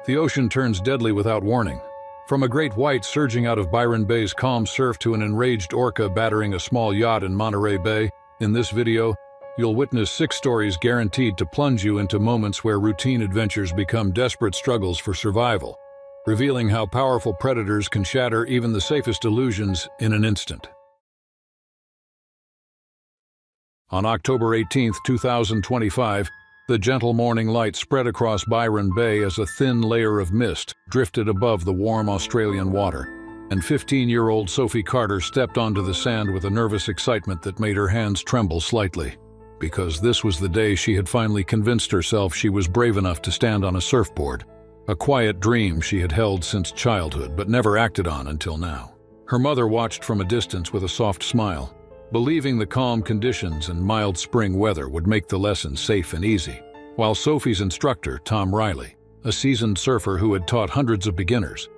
The ocean turns deadly without warning. From a great white surging out of Byron Bay's calm surf to an enraged orca battering a small yacht in Monterey Bay, in this video, you'll witness 6 stories guaranteed to plunge you into moments where routine adventures become desperate struggles for survival, revealing how powerful predators can shatter even the safest illusions in an instant. On October 18, 2025, the gentle morning light spread across Byron Bay as a thin layer of mist drifted above the warm Australian water, and 15-year-old Sophie Carter stepped onto the sand with a nervous excitement that made her hands tremble slightly, because this was the day she had finally convinced herself she was brave enough to stand on a surfboard, a quiet dream she had held since childhood but never acted on until now. Her mother watched from a distance with a soft smile, believing the calm conditions and mild spring weather would make the lesson safe and easy, while Sophie's instructor, Tom Riley, a seasoned surfer who had taught hundreds of beginners,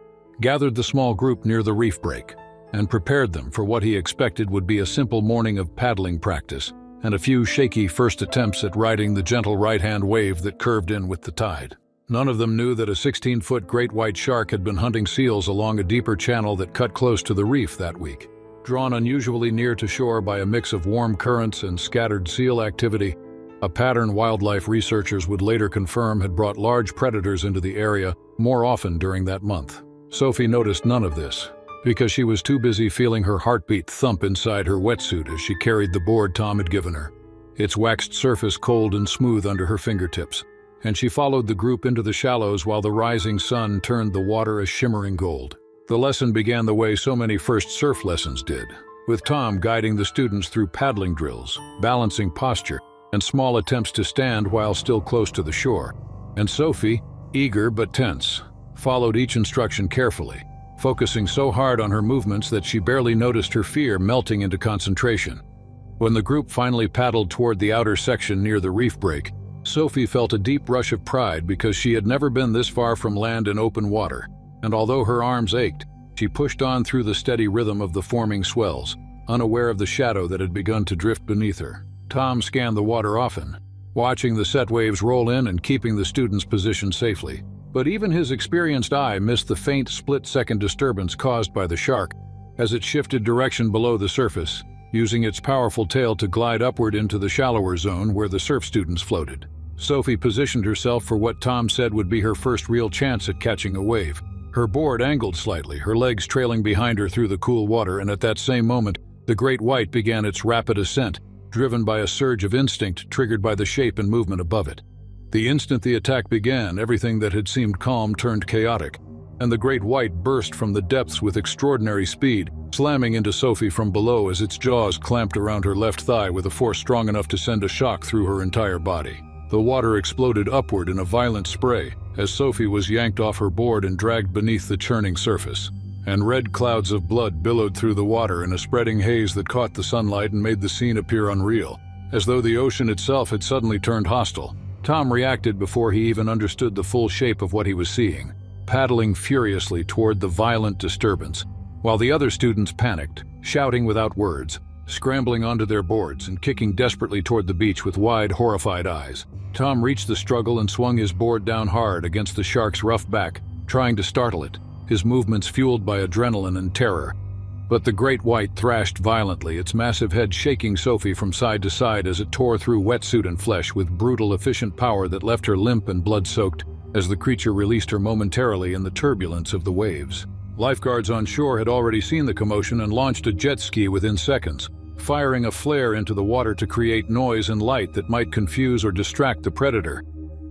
gathered the small group near the reef break and prepared them for what he expected would be a simple morning of paddling practice and a few shaky first attempts at riding the gentle right-hand wave that curved in with the tide. None of them knew that a 16-foot great white shark had been hunting seals along a deeper channel that cut close to the reef that week. Drawn unusually near to shore by a mix of warm currents and scattered seal activity, a pattern wildlife researchers would later confirm had brought large predators into the area more often during that month. Sophie noticed none of this, because she was too busy feeling her heartbeat thump inside her wetsuit as she carried the board Tom had given her, its waxed surface cold and smooth under her fingertips, and she followed the group into the shallows while the rising sun turned the water a shimmering gold. The lesson began the way so many first surf lessons did, with Tom guiding the students through paddling drills, balancing posture, and small attempts to stand while still close to the shore. And Sophie, eager but tense, followed each instruction carefully, focusing so hard on her movements that she barely noticed her fear melting into concentration. When the group finally paddled toward the outer section near the reef break, Sophie felt a deep rush of pride because she had never been this far from land in open water. And although her arms ached, she pushed on through the steady rhythm of the forming swells, unaware of the shadow that had begun to drift beneath her. Tom scanned the water often, watching the set waves roll in and keeping the students positioned safely. But even his experienced eye missed the faint split-second disturbance caused by the shark as it shifted direction below the surface, using its powerful tail to glide upward into the shallower zone where the surf students floated. Sophie positioned herself for what Tom said would be her first real chance at catching a wave. Her board angled slightly, her legs trailing behind her through the cool water, and at that same moment, the great white began its rapid ascent, driven by a surge of instinct triggered by the shape and movement above it. The instant the attack began, everything that had seemed calm turned chaotic, and the great white burst from the depths with extraordinary speed, slamming into Sophie from below as its jaws clamped around her left thigh with a force strong enough to send a shock through her entire body. The water exploded upward in a violent spray as Sophie was yanked off her board and dragged beneath the churning surface, and red clouds of blood billowed through the water in a spreading haze that caught the sunlight and made the scene appear unreal, as though the ocean itself had suddenly turned hostile. Tom reacted before he even understood the full shape of what he was seeing, paddling furiously toward the violent disturbance, while the other students panicked, shouting without words, scrambling onto their boards and kicking desperately toward the beach with wide, horrified eyes. Tom reached the struggle and swung his board down hard against the shark's rough back, trying to startle it, his movements fueled by adrenaline and terror. But the great white thrashed violently, its massive head shaking Sophie from side to side as it tore through wetsuit and flesh with brutal, efficient power that left her limp and blood-soaked as the creature released her momentarily in the turbulence of the waves. Lifeguards on shore had already seen the commotion and launched a jet ski within seconds, firing a flare into the water to create noise and light that might confuse or distract the predator.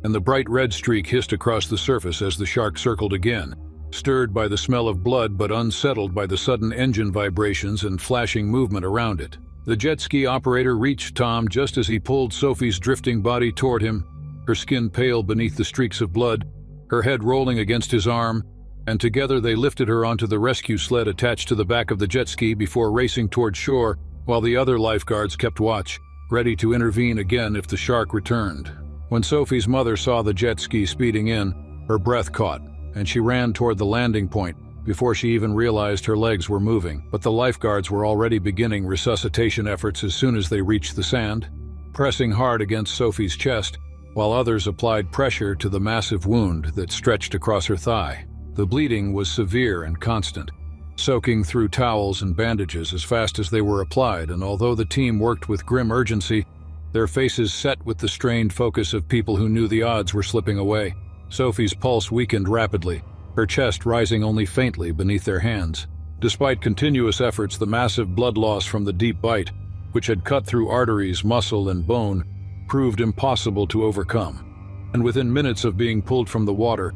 And the bright red streak hissed across the surface as the shark circled again, stirred by the smell of blood but unsettled by the sudden engine vibrations and flashing movement around it. The jet ski operator reached Tom just as he pulled Sophie's drifting body toward him, her skin pale beneath the streaks of blood, her head rolling against his arm, and together they lifted her onto the rescue sled attached to the back of the jet ski before racing toward shore, while the other lifeguards kept watch, ready to intervene again if the shark returned. When Sophie's mother saw the jet ski speeding in, her breath caught, and she ran toward the landing point before she even realized her legs were moving. But the lifeguards were already beginning resuscitation efforts as soon as they reached the sand. Pressing hard against Sophie's chest, while others applied pressure to the massive wound that stretched across her thigh. The bleeding was severe and constant, soaking through towels and bandages as fast as they were applied, and although the team worked with grim urgency, their faces set with the strained focus of people who knew the odds were slipping away. Sophie's pulse weakened rapidly, her chest rising only faintly beneath their hands. Despite continuous efforts, the massive blood loss from the deep bite, which had cut through arteries, muscle, and bone, proved impossible to overcome. And within minutes of being pulled from the water,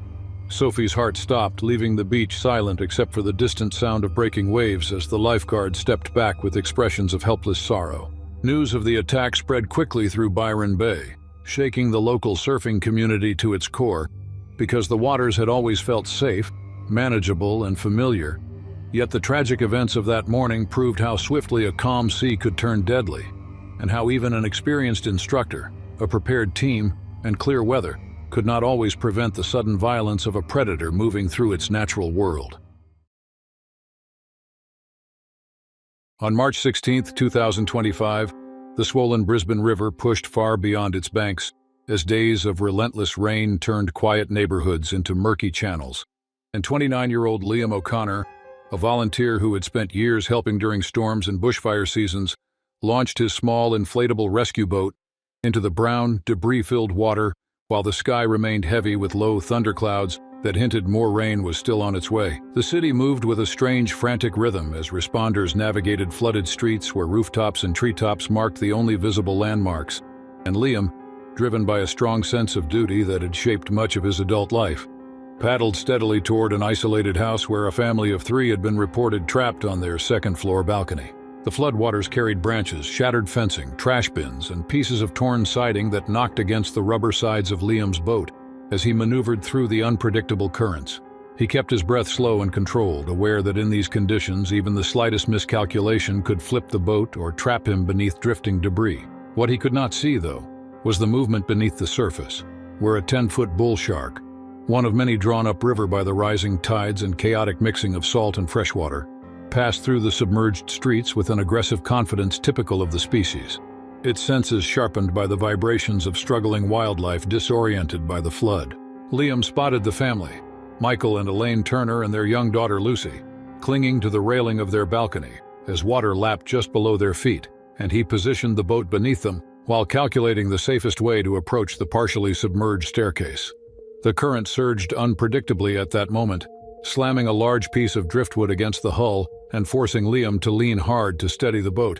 Sophie's heart stopped, leaving the beach silent except for the distant sound of breaking waves as the lifeguard stepped back with expressions of helpless sorrow. News of the attack spread quickly through Byron Bay, shaking the local surfing community to its core, because the waters had always felt safe, manageable, and familiar. Yet the tragic events of that morning proved how swiftly a calm sea could turn deadly, and how even an experienced instructor, a prepared team, and clear weather could not always prevent the sudden violence of a predator moving through its natural world. On March 16, 2025, the swollen Brisbane River pushed far beyond its banks as days of relentless rain turned quiet neighborhoods into murky channels. And 29-year-old Liam O'Connor, a volunteer who had spent years helping during storms and bushfire seasons, launched his small inflatable rescue boat into the brown, debris-filled water while the sky remained heavy with low thunderclouds that hinted more rain was still on its way. The city moved with a strange, frantic rhythm as responders navigated flooded streets where rooftops and treetops marked the only visible landmarks, and Liam, driven by a strong sense of duty that had shaped much of his adult life, paddled steadily toward an isolated house where a family of 3 had been reported trapped on their second-floor balcony. The floodwaters carried branches, shattered fencing, trash bins, and pieces of torn siding that knocked against the rubber sides of Liam's boat as he maneuvered through the unpredictable currents. He kept his breath slow and controlled, aware that in these conditions even the slightest miscalculation could flip the boat or trap him beneath drifting debris. What he could not see, though, was the movement beneath the surface, where a 10-foot bull shark, one of many drawn upriver by the rising tides and chaotic mixing of salt and fresh water, passed through the submerged streets with an aggressive confidence typical of the species, its senses sharpened by the vibrations of struggling wildlife disoriented by the flood. Liam spotted the family, Michael and Elaine Turner and their young daughter Lucy, clinging to the railing of their balcony as water lapped just below their feet, and he positioned the boat beneath them while calculating the safest way to approach the partially submerged staircase. The current surged unpredictably at that moment, slamming a large piece of driftwood against the hull and forcing Liam to lean hard to steady the boat,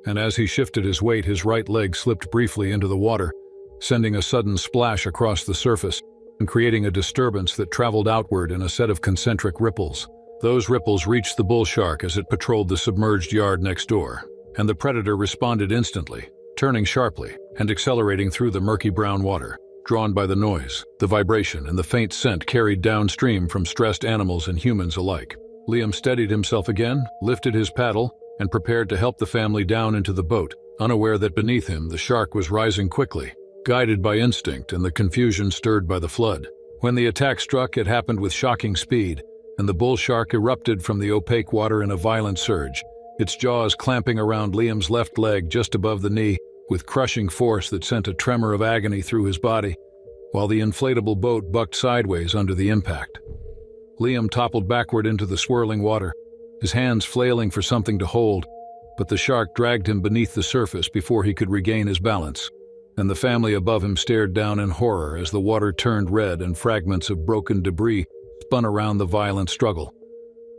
and as he shifted his weight, his right leg slipped briefly into the water, sending a sudden splash across the surface and creating a disturbance that traveled outward in a set of concentric ripples. Those ripples reached the bull shark as it patrolled the submerged yard next door, and the predator responded instantly, turning sharply and accelerating through the murky brown water, drawn by the noise, the vibration, and the faint scent carried downstream from stressed animals and humans alike. Liam steadied himself again, lifted his paddle, and prepared to help the family down into the boat, unaware that beneath him the shark was rising quickly, guided by instinct and the confusion stirred by the flood. When the attack struck, it happened with shocking speed, and the bull shark erupted from the opaque water in a violent surge, its jaws clamping around Liam's left leg just above the knee, with crushing force that sent a tremor of agony through his body, while the inflatable boat bucked sideways under the impact. Liam toppled backward into the swirling water, his hands flailing for something to hold, but the shark dragged him beneath the surface before he could regain his balance, and the family above him stared down in horror as the water turned red and fragments of broken debris spun around the violent struggle.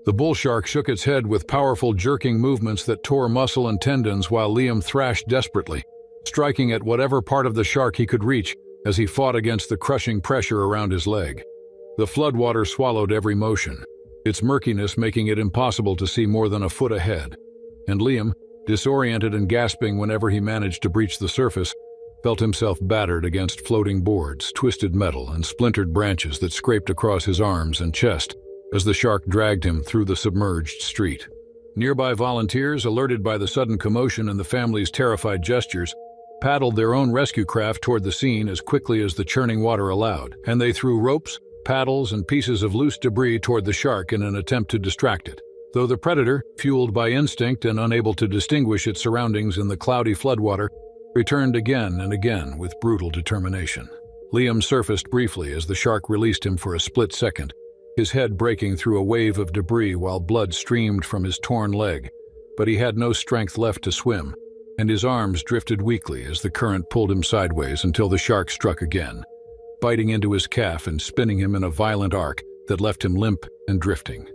The bull shark shook its head with powerful jerking movements that tore muscle and tendons while Liam thrashed desperately, striking at whatever part of the shark he could reach as he fought against the crushing pressure around his leg. The floodwater swallowed every motion, its murkiness making it impossible to see more than a foot ahead, and Liam, disoriented and gasping whenever he managed to breach the surface, felt himself battered against floating boards, twisted metal, and splintered branches that scraped across his arms and chest as the shark dragged him through the submerged street. Nearby volunteers, alerted by the sudden commotion and the family's terrified gestures, paddled their own rescue craft toward the scene as quickly as the churning water allowed, and they threw ropes, paddles, and pieces of loose debris toward the shark in an attempt to distract it. Though the predator, fueled by instinct and unable to distinguish its surroundings in the cloudy floodwater, returned again and again with brutal determination. Liam surfaced briefly as the shark released him for a split second, his head breaking through a wave of debris while blood streamed from his torn leg. But he had no strength left to swim, and his arms drifted weakly as the current pulled him sideways until the shark struck again, biting into his calf and spinning him in a violent arc that left him limp and drifting.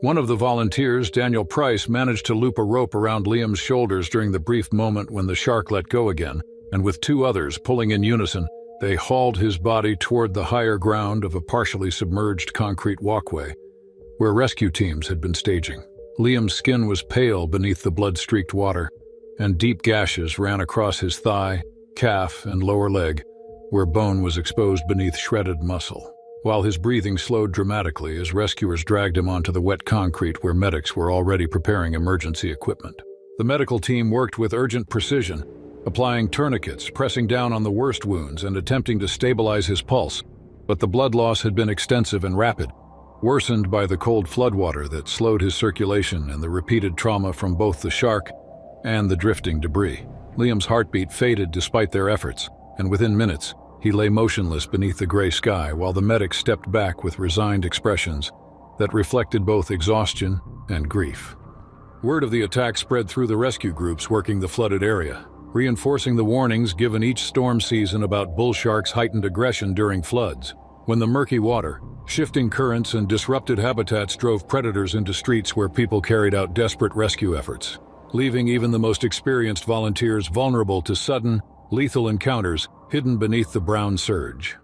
One of the volunteers, Daniel Price, managed to loop a rope around Liam's shoulders during the brief moment when the shark let go again, and with two others pulling in unison, they hauled his body toward the higher ground of a partially submerged concrete walkway, where rescue teams had been staging. Liam's skin was pale beneath the blood-streaked water, and deep gashes ran across his thigh, calf, and lower leg, where bone was exposed beneath shredded muscle, while his breathing slowed dramatically as rescuers dragged him onto the wet concrete where medics were already preparing emergency equipment. The medical team worked with urgent precision, applying tourniquets, pressing down on the worst wounds, and attempting to stabilize his pulse, but the blood loss had been extensive and rapid, worsened by the cold floodwater that slowed his circulation and the repeated trauma from both the shark and the drifting debris. Liam's heartbeat faded despite their efforts, and within minutes, he lay motionless beneath the gray sky while the medics stepped back with resigned expressions that reflected both exhaustion and grief. Word of the attack spread through the rescue groups working the flooded area, reinforcing the warnings given each storm season about bull sharks' heightened aggression during floods. When the murky water, shifting currents, and disrupted habitats drove predators into streets where people carried out desperate rescue efforts, leaving even the most experienced volunteers vulnerable to sudden, lethal encounters hidden beneath the brown surge.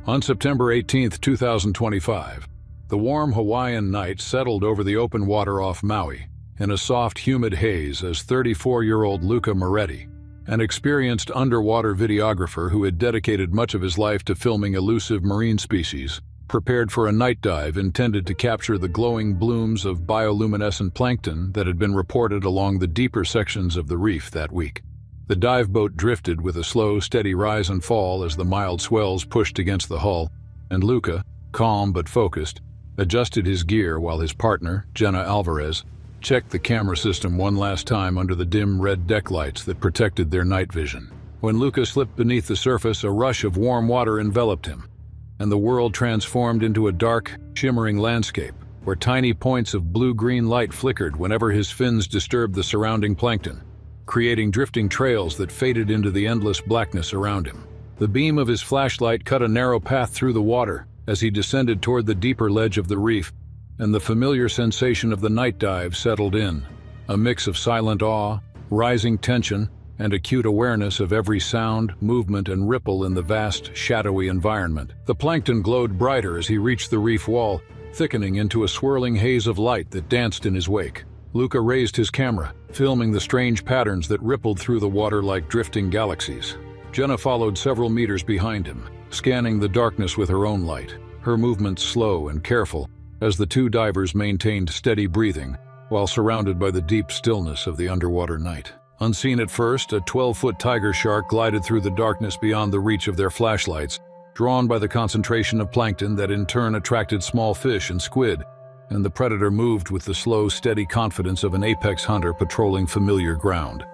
On September 18, 2025, the warm Hawaiian night settled over the open water off Maui in a soft, humid haze as 34-year-old Luca Moretti, an experienced underwater videographer who had dedicated much of his life to filming elusive marine species, prepared for a night dive intended to capture the glowing blooms of bioluminescent plankton that had been reported along the deeper sections of the reef that week. The dive boat drifted with a slow, steady rise and fall as the mild swells pushed against the hull, and Luca, calm but focused, adjusted his gear while his partner, Jenna Alvarez, checked the camera system one last time under the dim red deck lights that protected their night vision. When Luca slipped beneath the surface, a rush of warm water enveloped him, and the world transformed into a dark, shimmering landscape where tiny points of blue-green light flickered whenever his fins disturbed the surrounding plankton, creating drifting trails that faded into the endless blackness around him. The beam of his flashlight cut a narrow path through the water as he descended toward the deeper ledge of the reef, and the familiar sensation of the night dive settled in, a mix of silent awe, rising tension, and acute awareness of every sound, movement, and ripple in the vast, shadowy environment. The plankton glowed brighter as he reached the reef wall, thickening into a swirling haze of light that danced in his wake. Luca raised his camera, filming the strange patterns that rippled through the water like drifting galaxies. Jenna followed several meters behind him, scanning the darkness with her own light, her movements slow and careful as the two divers maintained steady breathing while surrounded by the deep stillness of the underwater night. Unseen at first, a 12-foot tiger shark glided through the darkness beyond the reach of their flashlights, drawn by the concentration of plankton that in turn attracted small fish and squid, and the predator moved with the slow, steady confidence of an apex hunter patrolling familiar ground.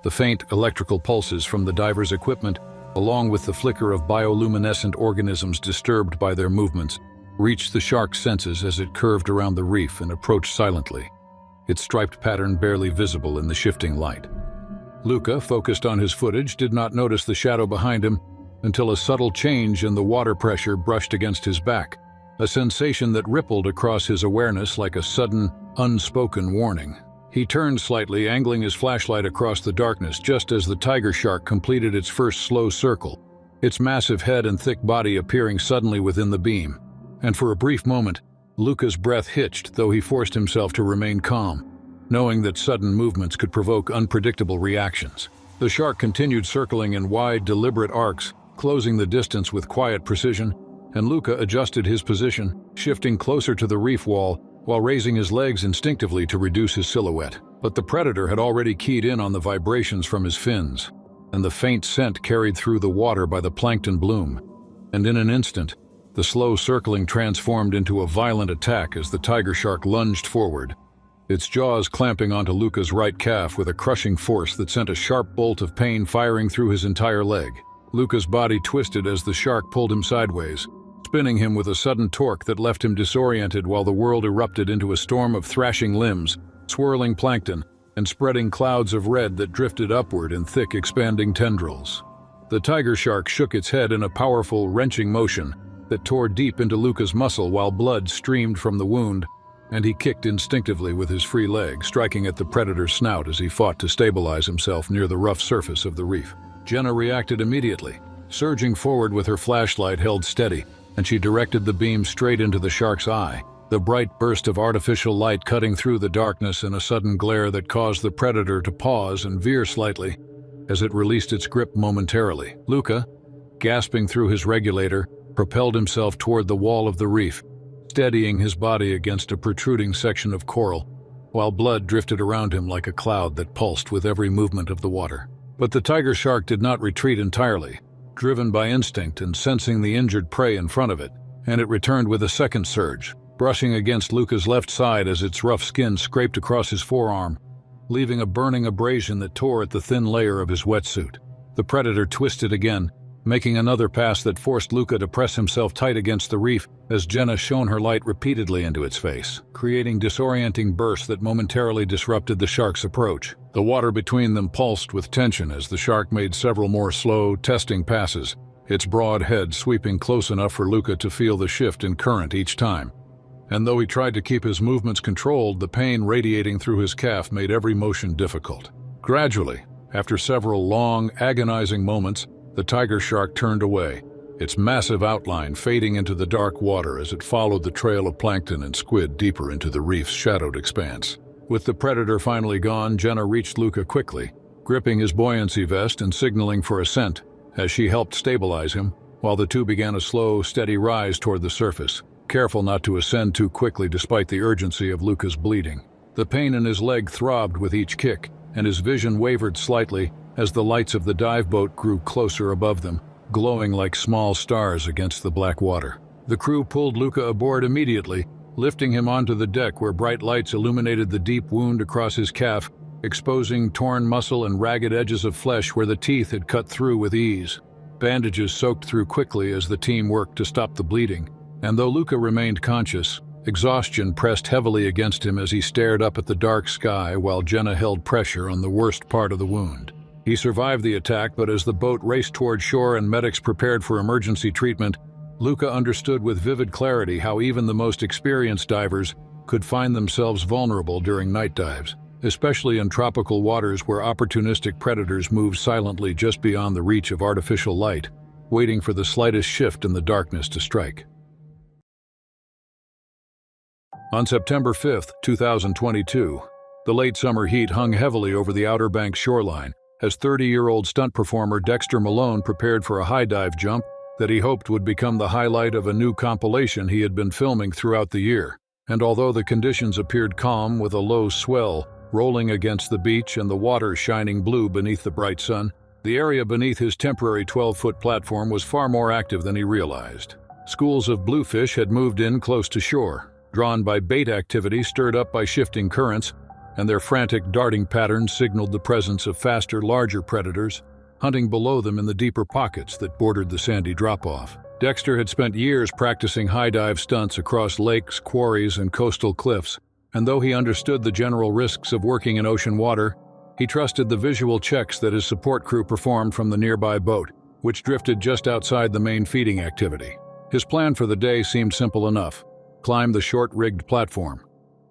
The faint electrical pulses from the diver's equipment, along with the flicker of bioluminescent organisms disturbed by their movements, reached the shark's senses as it curved around the reef and approached silently, its striped pattern barely visible in the shifting light. Luca, focused on his footage, did not notice the shadow behind him until a subtle change in the water pressure brushed against his back, a sensation that rippled across his awareness like a sudden, unspoken warning. He turned slightly, angling his flashlight across the darkness just as the tiger shark completed its first slow circle, its massive head and thick body appearing suddenly within the beam. And for a brief moment, Luca's breath hitched, though he forced himself to remain calm, knowing that sudden movements could provoke unpredictable reactions. The shark continued circling in wide, deliberate arcs, closing the distance with quiet precision, and Luca adjusted his position, shifting closer to the reef wall while raising his legs instinctively to reduce his silhouette. But the predator had already keyed in on the vibrations from his fins, and the faint scent carried through the water by the plankton bloom. And in an instant, the slow circling transformed into a violent attack as the tiger shark lunged forward, its jaws clamping onto Luca's right calf with a crushing force that sent a sharp bolt of pain firing through his entire leg. Luca's body twisted as the shark pulled him sideways, spinning him with a sudden torque that left him disoriented while the world erupted into a storm of thrashing limbs, swirling plankton, and spreading clouds of red that drifted upward in thick, expanding tendrils. The tiger shark shook its head in a powerful, wrenching motion that tore deep into Luca's muscle while blood streamed from the wound, and he kicked instinctively with his free leg, striking at the predator's snout as he fought to stabilize himself near the rough surface of the reef. Jenna reacted immediately, surging forward with her flashlight held steady, and she directed the beam straight into the shark's eye, the bright burst of artificial light cutting through the darkness in a sudden glare that caused the predator to pause and veer slightly as it released its grip momentarily. Luca, gasping through his regulator, propelled himself toward the wall of the reef, steadying his body against a protruding section of coral, while blood drifted around him like a cloud that pulsed with every movement of the water. But the tiger shark did not retreat entirely, driven by instinct and sensing the injured prey in front of it, and it returned with a second surge, brushing against Luca's left side as its rough skin scraped across his forearm, leaving a burning abrasion that tore at the thin layer of his wetsuit. The predator twisted again, making another pass that forced Luca to press himself tight against the reef as Jenna shone her light repeatedly into its face, creating disorienting bursts that momentarily disrupted the shark's approach. The water between them pulsed with tension as the shark made several more slow, testing passes, its broad head sweeping close enough for Luca to feel the shift in current each time. And though he tried to keep his movements controlled, the pain radiating through his calf made every motion difficult. Gradually, after several long, agonizing moments, the tiger shark turned away, its massive outline fading into the dark water as it followed the trail of plankton and squid deeper into the reef's shadowed expanse. With the predator finally gone, Jenna reached Luca quickly, gripping his buoyancy vest and signaling for ascent as she helped stabilize him, while the two began a slow, steady rise toward the surface, careful not to ascend too quickly despite the urgency of Luca's bleeding. The pain in his leg throbbed with each kick, and his vision wavered slightly as the lights of the dive boat grew closer above them, glowing like small stars against the black water. The crew pulled Luca aboard immediately, lifting him onto the deck where bright lights illuminated the deep wound across his calf, exposing torn muscle and ragged edges of flesh where the teeth had cut through with ease. Bandages soaked through quickly as the team worked to stop the bleeding, and though Luca remained conscious, exhaustion pressed heavily against him as he stared up at the dark sky while Jenna held pressure on the worst part of the wound. He survived the attack, but as the boat raced toward shore and medics prepared for emergency treatment, Luca understood with vivid clarity how even the most experienced divers could find themselves vulnerable during night dives, especially in tropical waters where opportunistic predators move silently just beyond the reach of artificial light, waiting for the slightest shift in the darkness to strike. On September 5, 2022, the late summer heat hung heavily over the Outer Banks shoreline as 30-year-old stunt performer Dexter Malone prepared for a high dive jump that he hoped would become the highlight of a new compilation he had been filming throughout the year. And although the conditions appeared calm with a low swell rolling against the beach and the water shining blue beneath the bright sun, the area beneath his temporary 12-foot platform was far more active than he realized. Schools of bluefish had moved in close to shore, drawn by bait activity stirred up by shifting currents, and their frantic darting patterns signaled the presence of faster, larger predators, hunting below them in the deeper pockets that bordered the sandy drop-off. Dexter had spent years practicing high-dive stunts across lakes, quarries, and coastal cliffs, and though he understood the general risks of working in ocean water, he trusted the visual checks that his support crew performed from the nearby boat, which drifted just outside the main feeding activity. His plan for the day seemed simple enough: climb the short-rigged platform,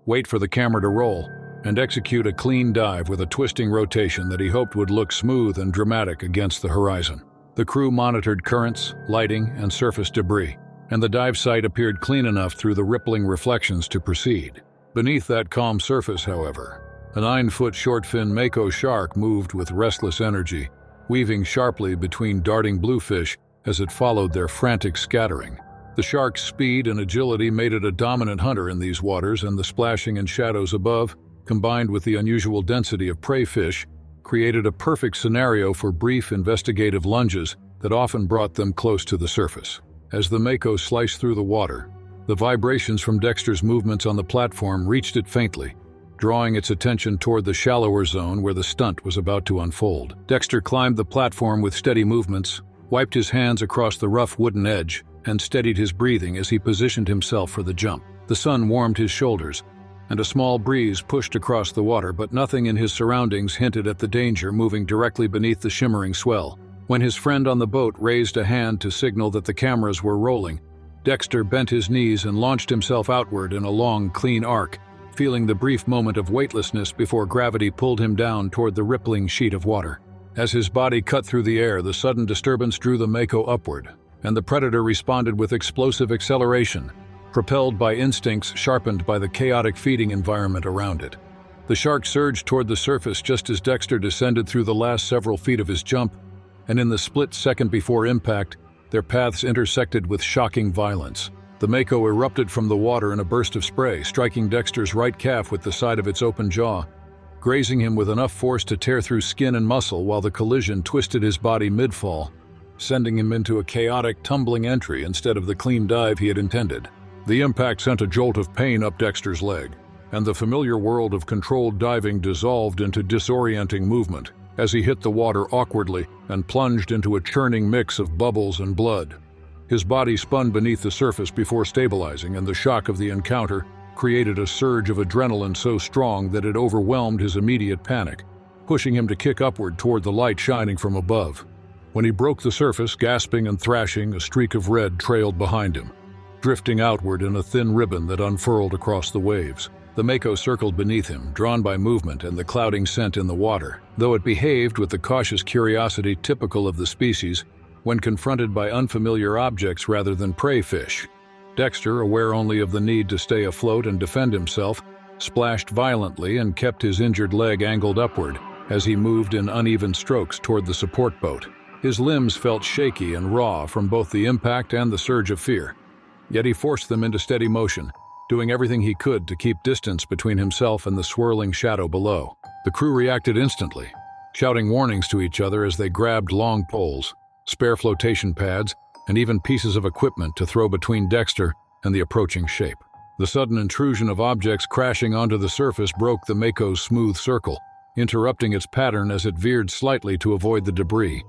wait for the camera to roll, and execute a clean dive with a twisting rotation that he hoped would look smooth and dramatic against the horizon. The crew monitored currents, lighting, and surface debris, and the dive site appeared clean enough through the rippling reflections to proceed. Beneath that calm surface, however, a 9-foot short-fin mako shark moved with restless energy, weaving sharply between darting bluefish as it followed their frantic scattering. The shark's speed and agility made it a dominant hunter in these waters, and the splashing and shadows above, combined with the unusual density of prey fish, created a perfect scenario for brief investigative lunges that often brought them close to the surface. As the mako sliced through the water, the vibrations from Dexter's movements on the platform reached it faintly, drawing its attention toward the shallower zone where the stunt was about to unfold. Dexter climbed the platform with steady movements, wiped his hands across the rough wooden edge, and steadied his breathing as he positioned himself for the jump. The sun warmed his shoulders, and a small breeze pushed across the water, but nothing in his surroundings hinted at the danger moving directly beneath the shimmering swell. When his friend on the boat raised a hand to signal that the cameras were rolling, Dexter bent his knees and launched himself outward in a long, clean arc, feeling the brief moment of weightlessness before gravity pulled him down toward the rippling sheet of water. As his body cut through the air, the sudden disturbance drew the Mako upward, and the predator responded with explosive acceleration, propelled by instincts sharpened by the chaotic feeding environment around it. The shark surged toward the surface just as Dexter descended through the last several feet of his jump, and in the split second before impact, their paths intersected with shocking violence. The Mako erupted from the water in a burst of spray, striking Dexter's right calf with the side of its open jaw, grazing him with enough force to tear through skin and muscle while the collision twisted his body mid-fall, sending him into a chaotic, tumbling entry instead of the clean dive he had intended. The impact sent a jolt of pain up Dexter's leg, and the familiar world of controlled diving dissolved into disorienting movement as he hit the water awkwardly and plunged into a churning mix of bubbles and blood. His body spun beneath the surface before stabilizing, and the shock of the encounter created a surge of adrenaline so strong that it overwhelmed his immediate panic, pushing him to kick upward toward the light shining from above. When he broke the surface, gasping and thrashing, a streak of red trailed behind him, drifting outward in a thin ribbon that unfurled across the waves. The Mako circled beneath him, drawn by movement and the clouding scent in the water, though it behaved with the cautious curiosity typical of the species when confronted by unfamiliar objects rather than prey fish. Dexter, aware only of the need to stay afloat and defend himself, splashed violently and kept his injured leg angled upward as he moved in uneven strokes toward the support boat. His limbs felt shaky and raw from both the impact and the surge of fear, yet he forced them into steady motion, doing everything he could to keep distance between himself and the swirling shadow below. The crew reacted instantly, shouting warnings to each other as they grabbed long poles, spare flotation pads, and even pieces of equipment to throw between Dexter and the approaching shape. The sudden intrusion of objects crashing onto the surface broke the Mako's smooth circle, interrupting its pattern as it veered slightly to avoid the debris.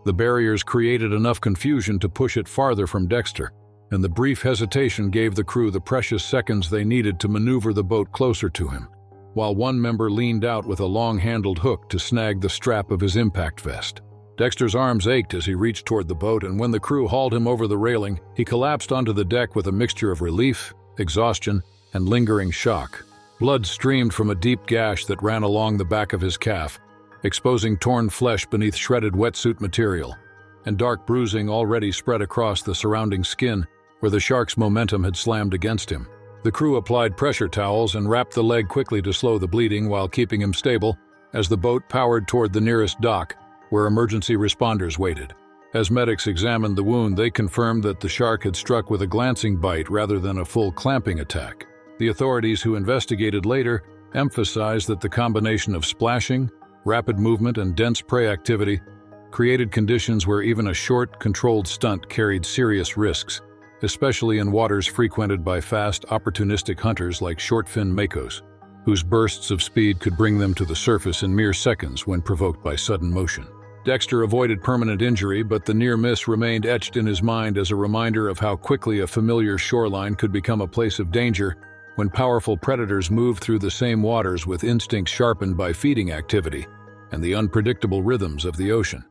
The barriers created enough confusion to push it farther from Dexter, and the brief hesitation gave the crew the precious seconds they needed to maneuver the boat closer to him, while one member leaned out with a long-handled hook to snag the strap of his impact vest. Dexter's arms ached as he reached toward the boat, and when the crew hauled him over the railing, he collapsed onto the deck with a mixture of relief, exhaustion, and lingering shock. Blood streamed from a deep gash that ran along the back of his calf, exposing torn flesh beneath shredded wetsuit material, and dark bruising already spread across the surrounding skin where the shark's momentum had slammed against him. The crew applied pressure towels and wrapped the leg quickly to slow the bleeding while keeping him stable as the boat powered toward the nearest dock, where emergency responders waited. As medics examined the wound, they confirmed that the shark had struck with a glancing bite rather than a full clamping attack. The authorities who investigated later emphasized that the combination of splashing, rapid movement, and dense prey activity created conditions where even a short, controlled stunt carried serious risks, especially in waters frequented by fast, opportunistic hunters like short-fin Makos, whose bursts of speed could bring them to the surface in mere seconds when provoked by sudden motion. Dexter avoided permanent injury, but the near miss remained etched in his mind as a reminder of how quickly a familiar shoreline could become a place of danger when powerful predators moved through the same waters with instincts sharpened by feeding activity and the unpredictable rhythms of the ocean.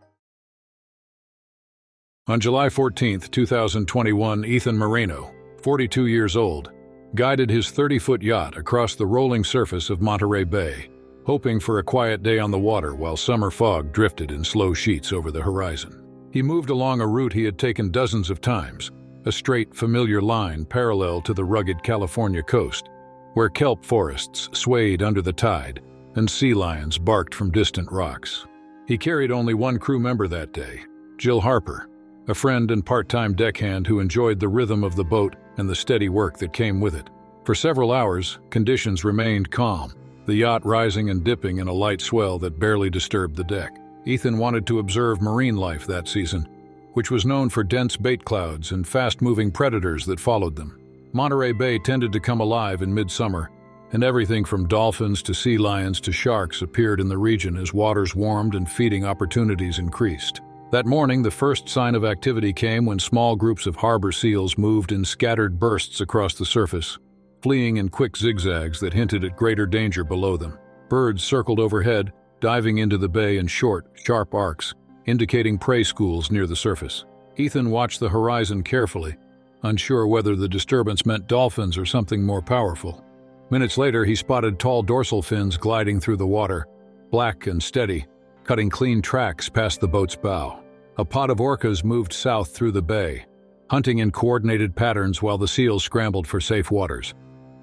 On July 14, 2021, Ethan Moreno, 42 years old, guided his 30-foot yacht across the rolling surface of Monterey Bay, hoping for a quiet day on the water while summer fog drifted in slow sheets over the horizon. He moved along a route he had taken dozens of times, a straight, familiar line parallel to the rugged California coast, where kelp forests swayed under the tide and sea lions barked from distant rocks. He carried only one crew member that day, Jill Harper, a friend and part-time deckhand who enjoyed the rhythm of the boat and the steady work that came with it. For several hours, conditions remained calm, the yacht rising and dipping in a light swell that barely disturbed the deck. Ethan wanted to observe marine life that season, which was known for dense bait clouds and fast-moving predators that followed them. Monterey Bay tended to come alive in midsummer, and everything from dolphins to sea lions to sharks appeared in the region as waters warmed and feeding opportunities increased. That morning, the first sign of activity came when small groups of harbor seals moved in scattered bursts across the surface, fleeing in quick zigzags that hinted at greater danger below them. Birds circled overhead, diving into the bay in short, sharp arcs, indicating prey schools near the surface. Ethan watched the horizon carefully, unsure whether the disturbance meant dolphins or something more powerful. Minutes later, he spotted tall dorsal fins gliding through the water, black and steady, cutting clean tracks past the boat's bow. A pod of orcas moved south through the bay, hunting in coordinated patterns while the seals scrambled for safe waters.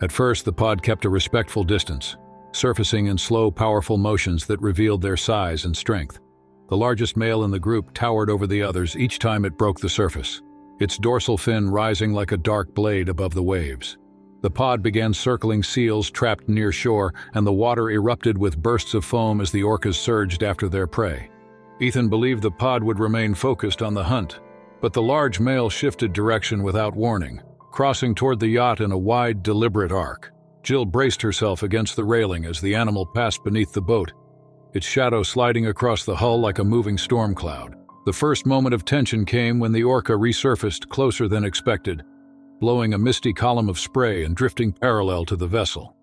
At first, the pod kept a respectful distance, surfacing in slow, powerful motions that revealed their size and strength. The largest male in the group towered over the others each time it broke the surface, its dorsal fin rising like a dark blade above the waves. The pod began circling seals trapped near shore, and the water erupted with bursts of foam as the orcas surged after their prey. Ethan believed the pod would remain focused on the hunt, but the large male shifted direction without warning, crossing toward the yacht in a wide, deliberate arc. Jill braced herself against the railing as the animal passed beneath the boat, its shadow sliding across the hull like a moving storm cloud. The first moment of tension came when the orca resurfaced closer than expected, blowing a misty column of spray and drifting parallel to the vessel.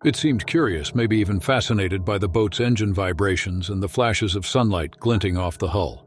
It seemed curious, maybe even fascinated by the boat's engine vibrations and the flashes of sunlight glinting off the hull.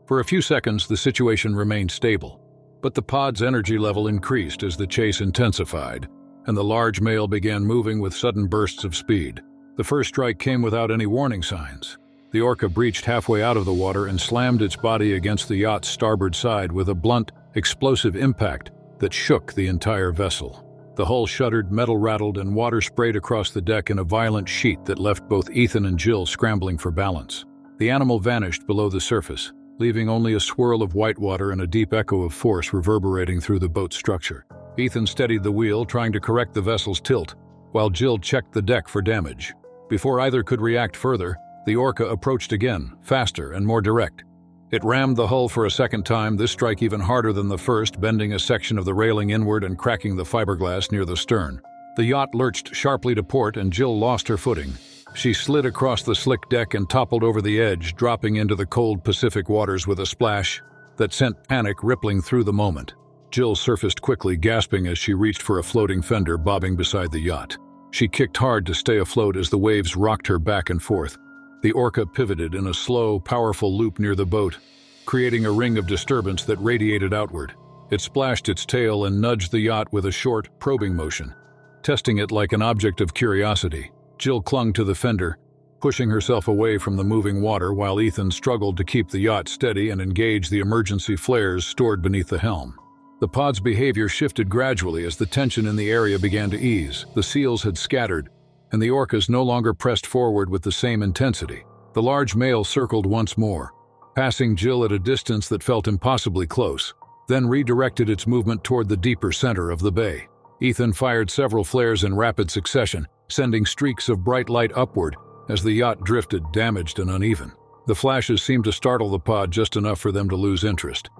For a few seconds, the situation remained stable, but the pod's energy level increased as the chase intensified, and the large male began moving with sudden bursts of speed. The first strike came without any warning signs. The orca breached halfway out of the water and slammed its body against the yacht's starboard side with a blunt, explosive impact that shook the entire vessel. The hull shuddered, metal rattled, and water sprayed across the deck in a violent sheet that left both Ethan and Jill scrambling for balance. The animal vanished below the surface, leaving only a swirl of white water and a deep echo of force reverberating through the boat's structure. Ethan steadied the wheel, trying to correct the vessel's tilt, while Jill checked the deck for damage. Before either could react further, the orca approached again, faster and more direct. It rammed the hull for a second time, this strike even harder than the first, bending a section of the railing inward and cracking the fiberglass near the stern. The yacht lurched sharply to port, and Jill lost her footing. She slid across the slick deck and toppled over the edge, dropping into the cold Pacific waters with a splash that sent panic rippling through the moment. Jill surfaced quickly, gasping as she reached for a floating fender bobbing beside the yacht. She kicked hard to stay afloat as the waves rocked her back and forth. The orca pivoted in a slow, powerful loop near the boat, creating a ring of disturbance that radiated outward. It splashed its tail and nudged the yacht with a short, probing motion, testing it like an object of curiosity. Jill clung to the fender, pushing herself away from the moving water while Ethan struggled to keep the yacht steady and engage the emergency flares stored beneath the helm. The pod's behavior shifted gradually as the tension in the area began to ease. The seals had scattered, and the orcas no longer pressed forward with the same intensity. The large male circled once more, passing Jill at a distance that felt impossibly close, then redirected its movement toward the deeper center of the bay. Ethan fired several flares in rapid succession, sending streaks of bright light upward as the yacht drifted, damaged and uneven. The flashes seemed to startle the pod just enough for them to lose interest,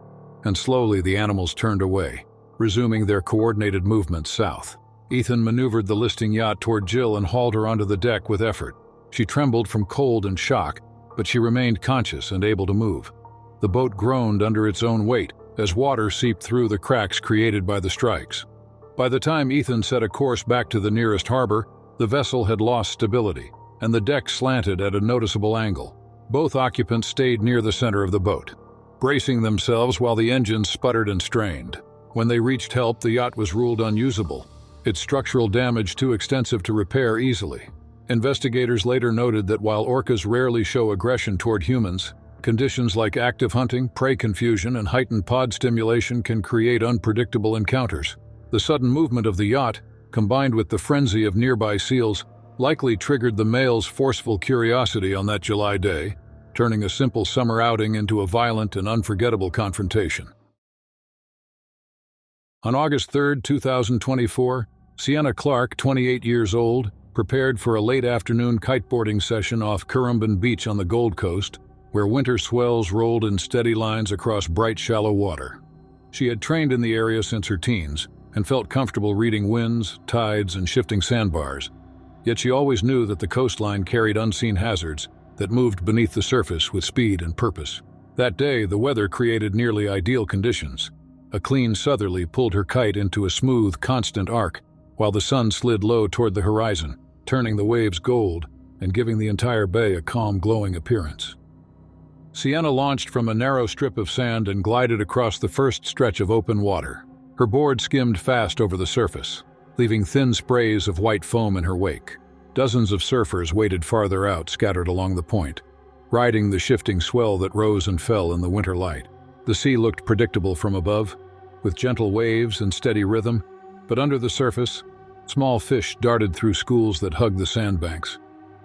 and slowly the animals turned away, resuming their coordinated movements south. Ethan maneuvered the listing yacht toward Jill and hauled her onto the deck with effort. She trembled from cold and shock, but she remained conscious and able to move. The boat groaned under its own weight as water seeped through the cracks created by the strikes. By the time Ethan set a course back to the nearest harbor, the vessel had lost stability, and the deck slanted at a noticeable angle. Both occupants stayed near the center of the boat, bracing themselves while the engines sputtered and strained. When they reached help, the yacht was ruled unusable, its structural damage too extensive to repair easily. Investigators later noted that while orcas rarely show aggression toward humans, conditions like active hunting, prey confusion, and heightened pod stimulation can create unpredictable encounters. The sudden movement of the yacht, combined with the frenzy of nearby seals, likely triggered the male's forceful curiosity on that July day, turning a simple summer outing into a violent and unforgettable confrontation. On August 3, 2024, Sienna Clark, 28 years old, prepared for a late afternoon kiteboarding session off Currumbin Beach on the Gold Coast, where winter swells rolled in steady lines across bright, shallow water. She had trained in the area since her teens and felt comfortable reading winds, tides, and shifting sandbars, Yet she always knew that the coastline carried unseen hazards that moved beneath the surface with speed and purpose. That day, the weather created nearly ideal conditions. A clean southerly pulled her kite into a smooth, constant arc, while the sun slid low toward the horizon, turning the waves gold and giving the entire bay a calm, glowing appearance. Sienna launched from a narrow strip of sand and glided across the first stretch of open water. Her board skimmed fast over the surface, leaving thin sprays of white foam in her wake. Dozens of surfers waited farther out, scattered along the point, riding the shifting swell that rose and fell in the winter light. The sea looked predictable from above, with gentle waves and steady rhythm, but under the surface, small fish darted through schools that hugged the sandbanks.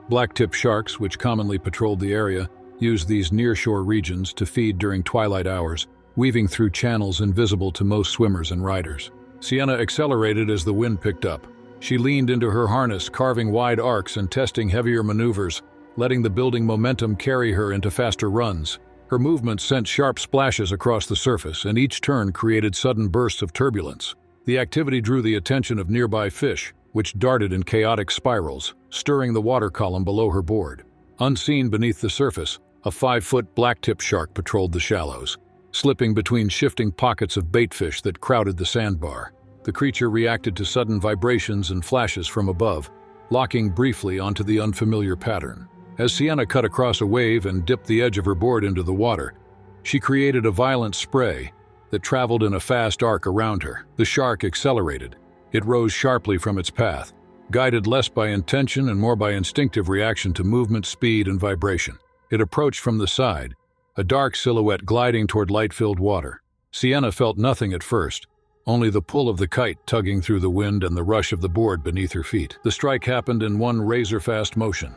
Blacktip sharks, which commonly patrolled the area, used these nearshore regions to feed during twilight hours, weaving through channels invisible to most swimmers and riders. Sienna accelerated as the wind picked up. She leaned into her harness, carving wide arcs and testing heavier maneuvers, letting the building momentum carry her into faster runs. Her movements sent sharp splashes across the surface, and each turn created sudden bursts of turbulence. The activity drew the attention of nearby fish, which darted in chaotic spirals, stirring the water column below her board. Unseen beneath the surface, a 5-foot blacktip shark patrolled the shallows, slipping between shifting pockets of baitfish that crowded the sandbar. The creature reacted to sudden vibrations and flashes from above, locking briefly onto the unfamiliar pattern. As Sienna cut across a wave and dipped the edge of her board into the water, she created a violent spray that traveled in a fast arc around her. The shark accelerated. It rose sharply from its path, guided less by intention and more by instinctive reaction to movement, speed, and vibration. It approached from the side, a dark silhouette gliding toward light-filled water. Sienna felt nothing at first, only the pull of the kite tugging through the wind and the rush of the board beneath her feet. The strike happened in one razor-fast motion.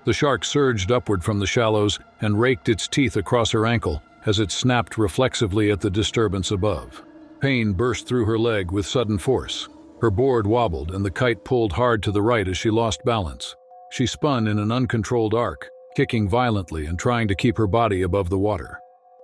The shark surged upward from the shallows and raked its teeth across her ankle as it snapped reflexively at the disturbance above. Pain burst through her leg with sudden force. Her board wobbled and the kite pulled hard to the right as she lost balance. She spun in an uncontrolled arc, kicking violently and trying to keep her body above the water.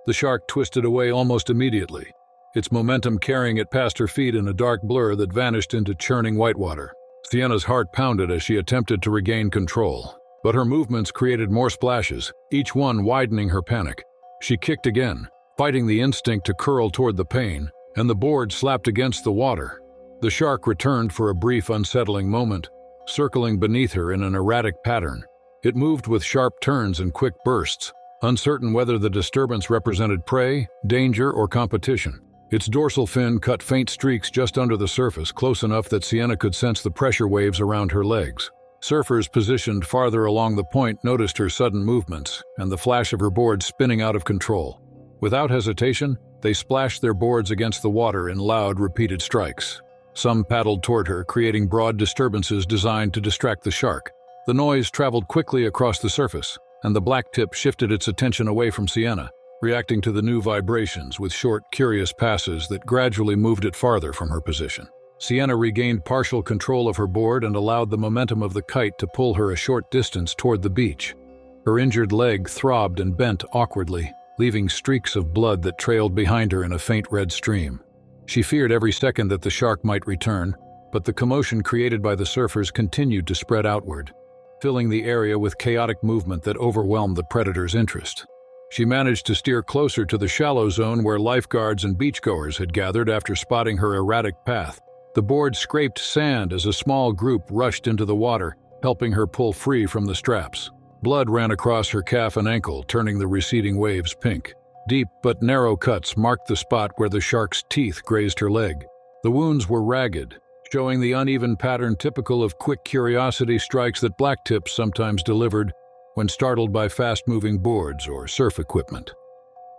The shark twisted away almost immediately, its momentum carrying it past her feet in a dark blur that vanished into churning whitewater. Sienna's heart pounded as she attempted to regain control, but her movements created more splashes, each one widening her panic. She kicked again, fighting the instinct to curl toward the pain, and the board slapped against the water. The shark returned for a brief, unsettling moment, circling beneath her in an erratic pattern. It moved with sharp turns and quick bursts, uncertain whether the disturbance represented prey, danger, or competition. Its dorsal fin cut faint streaks just under the surface, close enough that Sienna could sense the pressure waves around her legs. Surfers positioned farther along the point noticed her sudden movements and the flash of her board spinning out of control. Without hesitation, they splashed their boards against the water in loud, repeated strikes. Some paddled toward her, creating broad disturbances designed to distract the shark. The noise traveled quickly across the surface, and the blacktip shifted its attention away from Sienna, reacting to the new vibrations with short, curious passes that gradually moved it farther from her position. Sienna regained partial control of her board and allowed the momentum of the kite to pull her a short distance toward the beach. Her injured leg throbbed and bent awkwardly, leaving streaks of blood that trailed behind her in a faint red stream. She feared every second that the shark might return, but the commotion created by the surfers continued to spread outward, filling the area with chaotic movement that overwhelmed the predator's interest. She managed to steer closer to the shallow zone where lifeguards and beachgoers had gathered after spotting her erratic path. The board scraped sand as a small group rushed into the water, helping her pull free from the straps. Blood ran across her calf and ankle, turning the receding waves pink. Deep but narrow cuts marked the spot where the shark's teeth grazed her leg. The wounds were ragged, showing the uneven pattern typical of quick curiosity strikes that blacktips sometimes delivered when startled by fast-moving boards or surf equipment.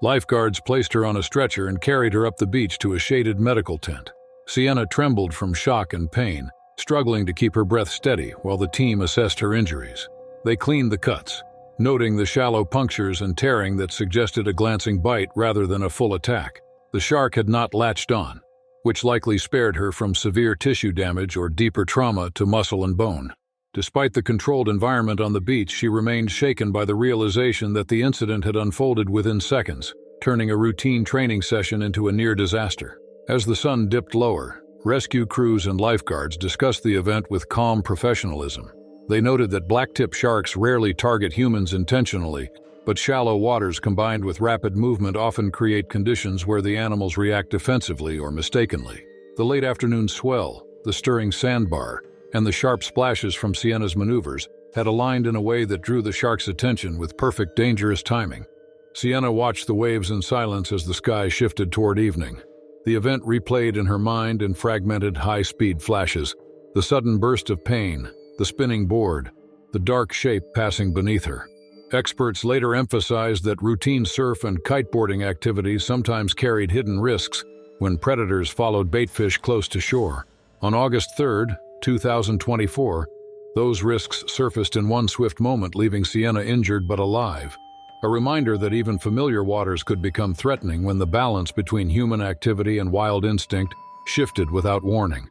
Lifeguards placed her on a stretcher and carried her up the beach to a shaded medical tent. Sienna trembled from shock and pain, struggling to keep her breath steady while the team assessed her injuries. They cleaned the cuts, noting the shallow punctures and tearing that suggested a glancing bite rather than a full attack. The shark had not latched on, which likely spared her from severe tissue damage or deeper trauma to muscle and bone. Despite the controlled environment on the beach, she remained shaken by the realization that the incident had unfolded within seconds, turning a routine training session into a near disaster. As the sun dipped lower, rescue crews and lifeguards discussed the event with calm professionalism. They noted that blacktip sharks rarely target humans intentionally, but shallow waters combined with rapid movement often create conditions where the animals react defensively or mistakenly. The late afternoon swell, the stirring sandbar, and the sharp splashes from Sienna's maneuvers had aligned in a way that drew the shark's attention with perfect dangerous timing. Sienna watched the waves in silence as the sky shifted toward evening. The event replayed in her mind in fragmented, high-speed flashes: the sudden burst of pain, the spinning board, the dark shape passing beneath her. Experts later emphasized that routine surf and kiteboarding activities sometimes carried hidden risks when predators followed baitfish close to shore. On August 3, 2024, those risks surfaced in one swift moment, leaving Sienna injured but alive. A reminder that even familiar waters could become threatening when the balance between human activity and wild instinct shifted without warning.